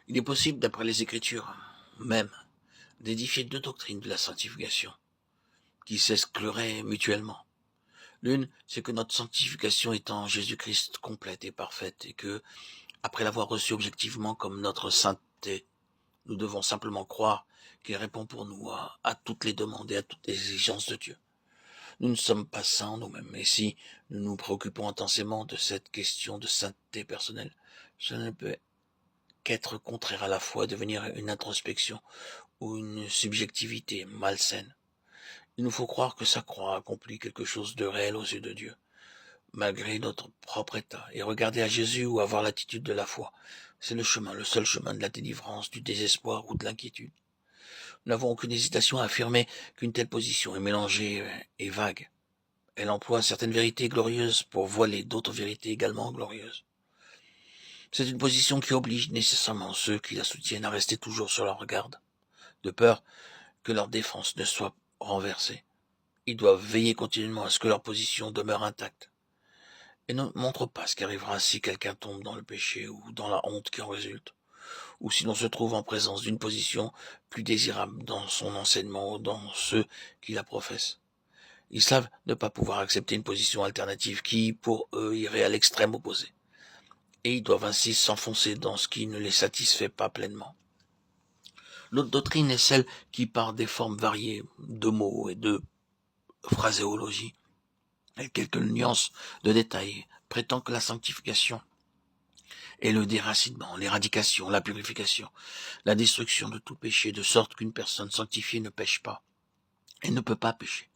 Il est possible, d'après les Écritures, même, d'édifier deux doctrines de la sanctification, qui s'excluraient mutuellement. L'une, c'est que notre sanctification est en Jésus-Christ complète et parfaite, et que, après l'avoir reçu objectivement comme notre sainteté, nous devons simplement croire qu'il répond pour nous à toutes les demandes et à toutes les exigences de Dieu. Nous ne sommes pas saints nous-mêmes, et si nous nous préoccupons intensément de cette question de sainteté personnelle, cela ne peut qu'être contraire à la foi, devenir une introspection ou une subjectivité malsaine. Il nous faut croire que sa croix accomplit quelque chose de réel aux yeux de Dieu, malgré notre propre état, et regarder à Jésus ou avoir l'attitude de la foi. C'est le seul chemin de la délivrance, du désespoir ou de l'inquiétude. Nous n'avons aucune hésitation à affirmer qu'une telle position est mélangée et vague. Elle emploie certaines vérités glorieuses pour voiler d'autres vérités également glorieuses. C'est une position qui oblige nécessairement ceux qui la soutiennent à rester toujours sur leur garde, de peur que leur défense ne soit renversée. Ils doivent veiller continuellement à ce que leur position demeure intacte et ne montre pas ce qui arrivera si quelqu'un tombe dans le péché ou dans la honte qui en résulte, ou si l'on se trouve en présence d'une position plus désirable dans son enseignement ou dans ceux qui la professent. Ils savent ne pas pouvoir accepter une position alternative qui, pour eux, irait à l'extrême opposé, et ils doivent ainsi s'enfoncer dans ce qui ne les satisfait pas pleinement. L'autre doctrine est celle qui, par des formes variées de mots et de phraséologie, et quelques nuances de détails, prétend que la sanctification est le déracinement, l'éradication, la purification, la destruction de tout péché, de sorte qu'une personne sanctifiée ne pêche pas et ne peut pas pécher.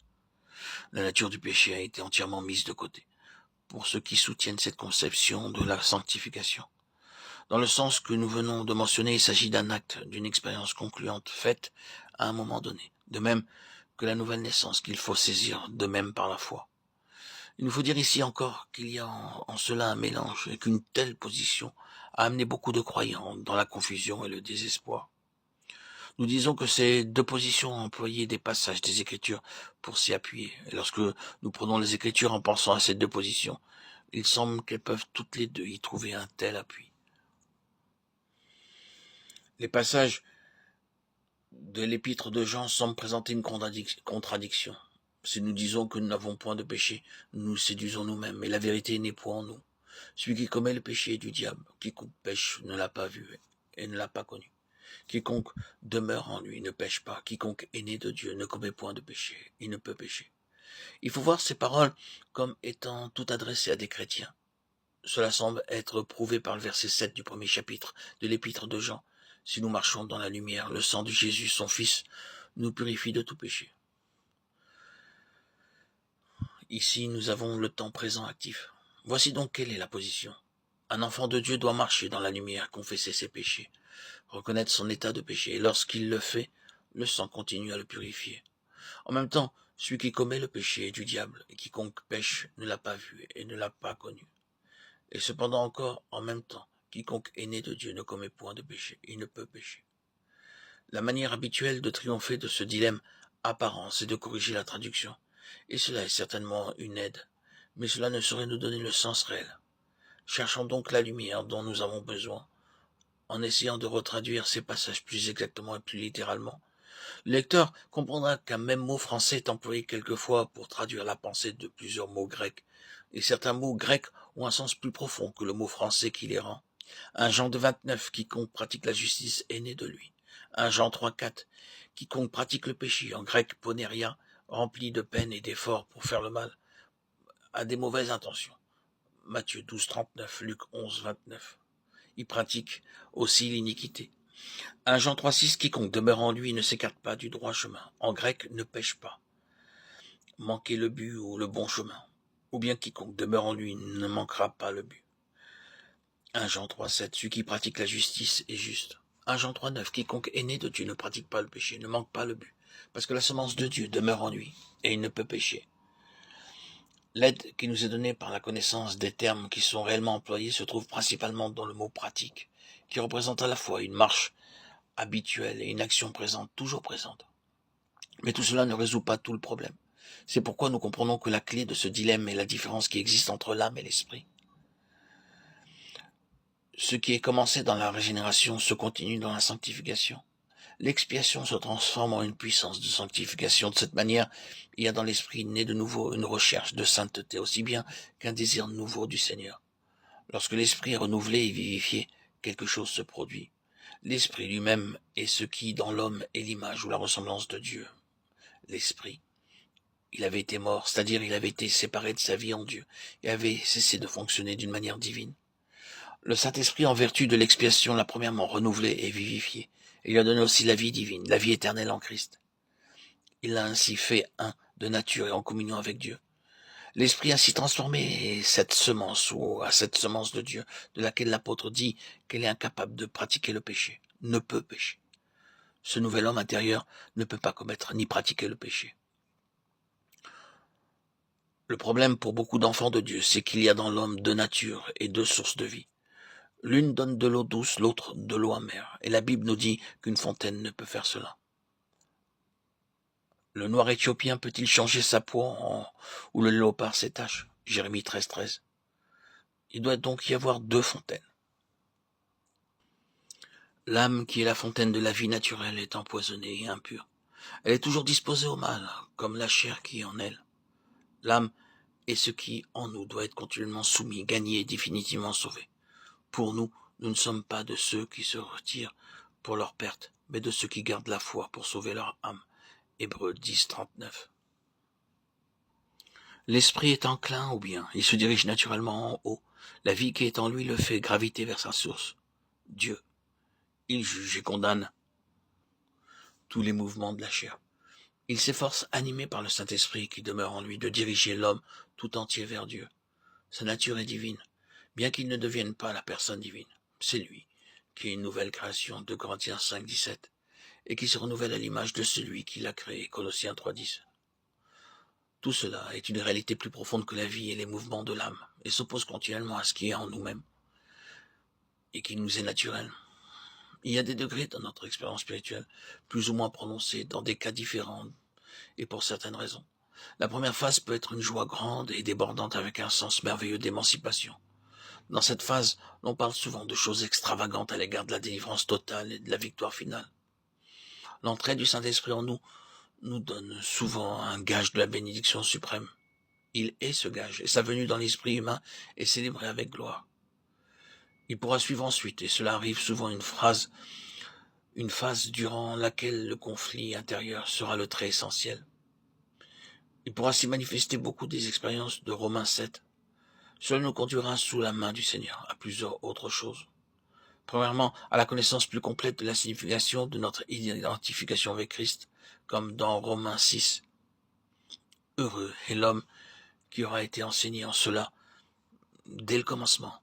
La nature du péché a été entièrement mise de côté pour ceux qui soutiennent cette conception de la sanctification. Dans le sens que nous venons de mentionner, il s'agit d'un acte, d'une expérience concluante faite à un moment donné, de même que la nouvelle naissance qu'il faut saisir de même par la foi. Il nous faut dire ici encore qu'il y a en cela un mélange et qu'une telle position a amené beaucoup de croyants dans la confusion et le désespoir. Nous disons que ces deux positions ont employé des passages des Écritures pour s'y appuyer. Et lorsque nous prenons les Écritures en pensant à ces deux positions, il semble qu'elles peuvent toutes les deux y trouver un tel appui. Les passages de l'épître de Jean semblent présenter une contradiction. Si nous disons que nous n'avons point de péché, nous nous séduisons nous-mêmes, et la vérité n'est point en nous. Celui qui commet le péché est du diable. Quiconque pêche ne l'a pas vu et ne l'a pas connu. Quiconque demeure en lui ne pêche pas. Quiconque est né de Dieu ne commet point de péché. Il ne peut pécher. Il faut voir ces paroles comme étant toutes adressées à des chrétiens. Cela semble être prouvé par le verset 7 du premier chapitre de l'épître de Jean. Si nous marchons dans la lumière, le sang de Jésus, son Fils, nous purifie de tout péché. Ici, nous avons le temps présent actif. Voici donc quelle est la position. Un enfant de Dieu doit marcher dans la lumière, confesser ses péchés, reconnaître son état de péché, et lorsqu'il le fait, le sang continue à le purifier. En même temps, celui qui commet le péché est du diable, et quiconque pêche ne l'a pas vu et ne l'a pas connu. Et cependant encore, en même temps, quiconque est né de Dieu ne commet point de péché, il ne peut pécher. La manière habituelle de triompher de ce dilemme apparent, c'est de corriger la traduction, et cela est certainement une aide, mais cela ne saurait nous donner le sens réel. Cherchons donc la lumière dont nous avons besoin, en essayant de retraduire ces passages plus exactement et plus littéralement. Le lecteur comprendra qu'un même mot français est employé quelquefois pour traduire la pensée de plusieurs mots grecs, et certains mots grecs ont un sens plus profond que le mot français qui les rend. Un Jean de 29, quiconque pratique la justice est né de lui. Un Jean 3,4, quiconque pratique le péché, en grec poneria, rempli de peine et d'efforts pour faire le mal, a des mauvaises intentions. Matthieu 12,39, Luc 11,29. Il pratique aussi l'iniquité. Un Jean 3,6, quiconque demeure en lui ne s'écarte pas du droit chemin. En grec, ne pêche pas. Manquer le but ou le bon chemin. Ou bien quiconque demeure en lui ne manquera pas le but. 1 Jean 3,7, celui qui pratique la justice est juste. 1 Jean 3,9, quiconque est né de Dieu ne pratique pas le péché, ne manque pas le but. Parce que la semence de Dieu demeure en lui, et il ne peut pécher. L'aide qui nous est donnée par la connaissance des termes qui sont réellement employés se trouve principalement dans le mot pratique, qui représente à la fois une marche habituelle et une action présente, toujours présente. Mais tout cela ne résout pas tout le problème. C'est pourquoi nous comprenons que la clé de ce dilemme est la différence qui existe entre l'âme et l'esprit. Ce qui est commencé dans la régénération se continue dans la sanctification. L'expiation se transforme en une puissance de sanctification. De cette manière, il y a dans l'esprit né de nouveau une recherche de sainteté, aussi bien qu'un désir nouveau du Seigneur. Lorsque l'esprit est renouvelé et vivifié, quelque chose se produit. L'esprit lui-même est ce qui, dans l'homme, est l'image ou la ressemblance de Dieu. L'esprit, il avait été mort, c'est-à-dire il avait été séparé de sa vie en Dieu, et avait cessé de fonctionner d'une manière divine. Le Saint-Esprit, en vertu de l'expiation, l'a premièrement renouvelé et vivifié. Il lui a donné aussi la vie divine, la vie éternelle en Christ. Il l'a ainsi fait un de nature et en communion avec Dieu. L'Esprit ainsi transformé cette semence, ou à cette semence de Dieu, de laquelle l'apôtre dit qu'elle est incapable de pratiquer le péché, ne peut pécher. Ce nouvel homme intérieur ne peut pas commettre ni pratiquer le péché. Le problème pour beaucoup d'enfants de Dieu, c'est qu'il y a dans l'homme deux natures et deux sources de vie. L'une donne de l'eau douce, l'autre de l'eau amère. Et la Bible nous dit qu'une fontaine ne peut faire cela. Le noir éthiopien peut-il changer sa peau ou le léopard ses taches? Jérémie 13. Il doit donc y avoir deux fontaines. L'âme, qui est la fontaine de la vie naturelle, est empoisonnée et impure. Elle est toujours disposée au mal, comme la chair qui est en elle. L'âme est ce qui, en nous, doit être continuellement soumis, gagné et définitivement sauvé. Pour nous, nous ne sommes pas de ceux qui se retirent pour leur perte, mais de ceux qui gardent la foi pour sauver leur âme. Hébreux 10:39. L'esprit est enclin au bien, il se dirige naturellement en haut. La vie qui est en lui le fait graviter vers sa source, Dieu. Il juge et condamne tous les mouvements de la chair. Il s'efforce, animé par le Saint-Esprit qui demeure en lui, de diriger l'homme tout entier vers Dieu. Sa nature est divine, bien qu'il ne devienne pas la personne divine. C'est lui qui est une nouvelle création, 2 Corinthiens 5:17, et qui se renouvelle à l'image de celui qui l'a créé, Colossiens 3:10. Tout cela est une réalité plus profonde que la vie et les mouvements de l'âme, et s'oppose continuellement à ce qui est en nous-mêmes, et qui nous est naturel. Il y a des degrés dans notre expérience spirituelle, plus ou moins prononcés, dans des cas différents, et pour certaines raisons. La première phase peut être une joie grande et débordante avec un sens merveilleux d'émancipation. Dans cette phase, l'on parle souvent de choses extravagantes à l'égard de la délivrance totale et de la victoire finale. L'entrée du Saint-Esprit en nous donne souvent un gage de la bénédiction suprême. Il est ce gage, et sa venue dans l'esprit humain est célébrée avec gloire. Il pourra suivre ensuite, et cela arrive souvent une phase durant laquelle le conflit intérieur sera le trait essentiel. Il pourra s'y manifester beaucoup des expériences de Romains 7. Cela nous conduira sous la main du Seigneur à plusieurs autres choses. Premièrement, à la connaissance plus complète de la signification de notre identification avec Christ, comme dans Romains 6. Heureux est l'homme qui aura été enseigné en cela dès le commencement,